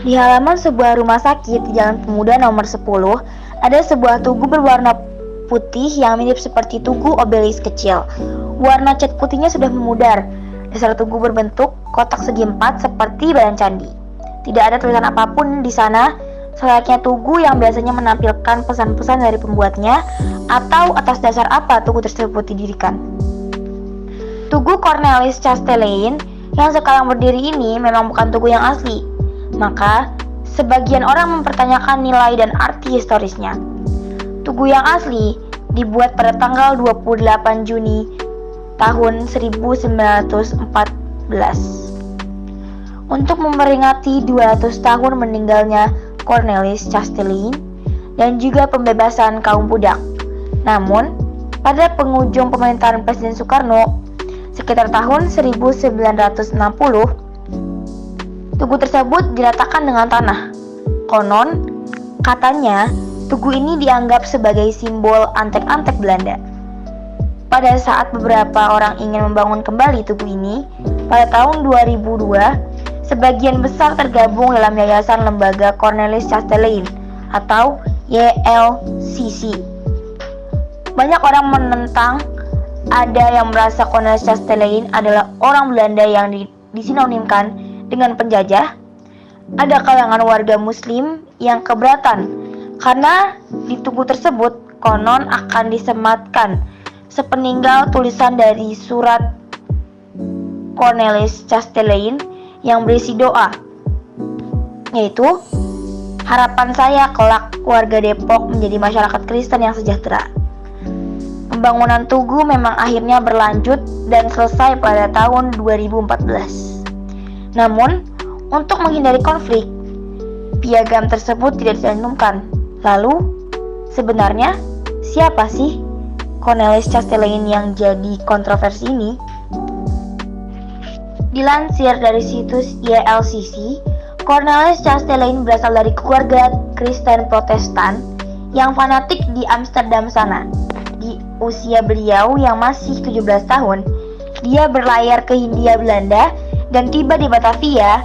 Di halaman sebuah rumah sakit di Jalan Pemuda nomor 10, ada sebuah tugu berwarna putih yang mirip seperti tugu obelis kecil. Warna cat putihnya sudah memudar. Dasar tugu berbentuk kotak segi empat seperti badan candi. Tidak ada tulisan apapun di sana, selayaknya tugu yang biasanya menampilkan pesan-pesan dari pembuatnya atau atas dasar apa tugu tersebut didirikan. Tugu Cornelis Chastelain yang sekarang berdiri ini memang bukan tugu yang asli. Maka, sebagian orang mempertanyakan nilai dan arti historisnya. Tugu yang asli dibuat pada tanggal 28 Juni tahun 1914 untuk memperingati 200 tahun meninggalnya Cornelis Chastelain dan juga pembebasan kaum budak. Namun, pada penghujung pemerintahan Presiden Soekarno, sekitar tahun 1960, tugu tersebut diratakan dengan tanah. Konon, katanya, tugu ini dianggap sebagai simbol antek-antek Belanda. Pada saat beberapa orang ingin membangun kembali tugu ini, pada tahun 2002, sebagian besar tergabung dalam Yayasan Lembaga Cornelis Chastelain atau YLCC. Banyak orang menentang, ada yang merasa Cornelis Chastelain adalah orang Belanda yang disinonimkan dengan penjajah. Ada kalangan warga muslim yang keberatan karena di tugu tersebut konon akan disematkan sepeninggal tulisan dari surat Cornelis Chastelain yang berisi doa, yaitu harapan saya kelak warga Depok menjadi masyarakat Kristen yang sejahtera. Pembangunan tugu memang akhirnya berlanjut dan selesai pada tahun 2014. Namun, untuk menghindari konflik, piagam tersebut tidak dicantumkan. Lalu, sebenarnya siapa sih Cornelis Chastelain yang jadi kontroversi ini? Dilansir dari situs YLCC, Cornelis Chastelain berasal dari keluarga Kristen Protestan yang fanatik di Amsterdam sana. Di usia beliau yang masih 17 tahun, dia berlayar ke Hindia Belanda dan tiba di Batavia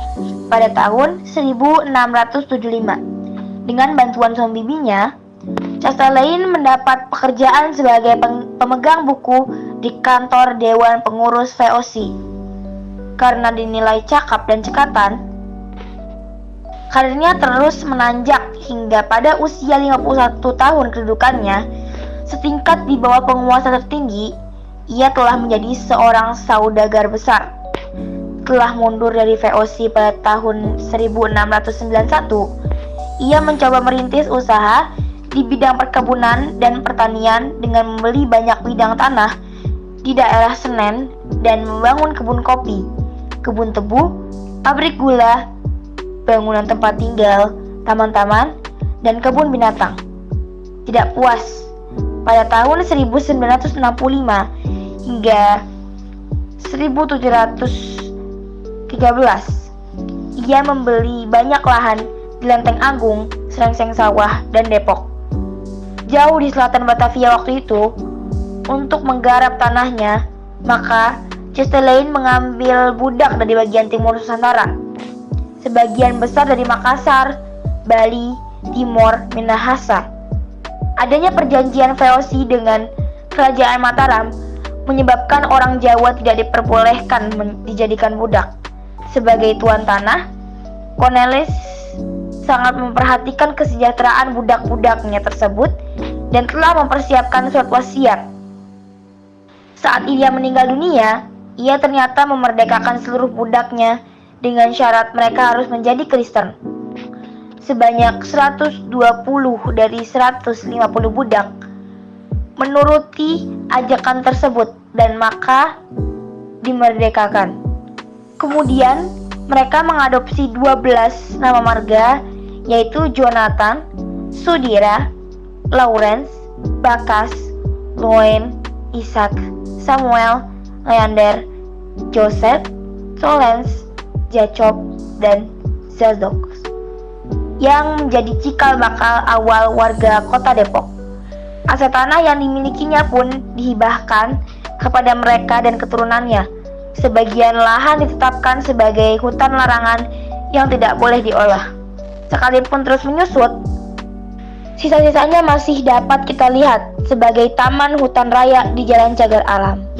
pada tahun 1675. Dengan bantuan suami bibinya, Chastelain mendapat pekerjaan sebagai pemegang buku di kantor Dewan Pengurus VOC. Karena dinilai cakap dan cekatan, karirnya terus menanjak hingga pada usia 51 tahun kedudukannya, setingkat di bawah penguasa tertinggi, ia telah menjadi seorang saudagar besar. Setelah mundur dari VOC pada tahun 1691, ia mencoba merintis usaha di bidang perkebunan dan pertanian dengan membeli banyak bidang tanah di daerah Senen dan membangun kebun kopi, kebun tebu, pabrik gula, bangunan tempat tinggal, taman-taman, dan kebun binatang. Tidak puas, pada tahun 1965 hingga 1713, ia membeli banyak lahan di Lenteng Agung, Srengseng Sawah, dan Depok. Jauh di selatan Batavia waktu itu, untuk menggarap tanahnya, maka Chastelain mengambil budak dari bagian timur Nusantara, sebagian besar dari Makassar, Bali, Timor, Minahasa. Adanya perjanjian VOC dengan Kerajaan Mataram menyebabkan orang Jawa tidak diperbolehkan dijadikan budak. Sebagai tuan tanah, Cornelis sangat memperhatikan kesejahteraan budak-budaknya tersebut dan telah mempersiapkan surat wasiat. Saat ia meninggal dunia, ia ternyata memerdekakan seluruh budaknya dengan syarat mereka harus menjadi Kristen. Sebanyak 120 dari 150 budak menuruti ajakan tersebut dan maka dimerdekakan. Kemudian mereka mengadopsi 12 nama marga, yaitu Jonathan, Sudira, Lawrence, Bakas, Loen, Ishak, Samuel, Leander, Joseph, Solens, Jacob, dan Zadok, yang menjadi cikal bakal awal warga kota Depok. Aset tanah yang dimilikinya pun dihibahkan kepada mereka dan keturunannya. Sebagian lahan ditetapkan sebagai hutan larangan yang tidak boleh diolah. sekalipun terus menyusut, sisa-sisanya masih dapat kita lihat sebagai taman hutan raya di Jalan Cagar Alam.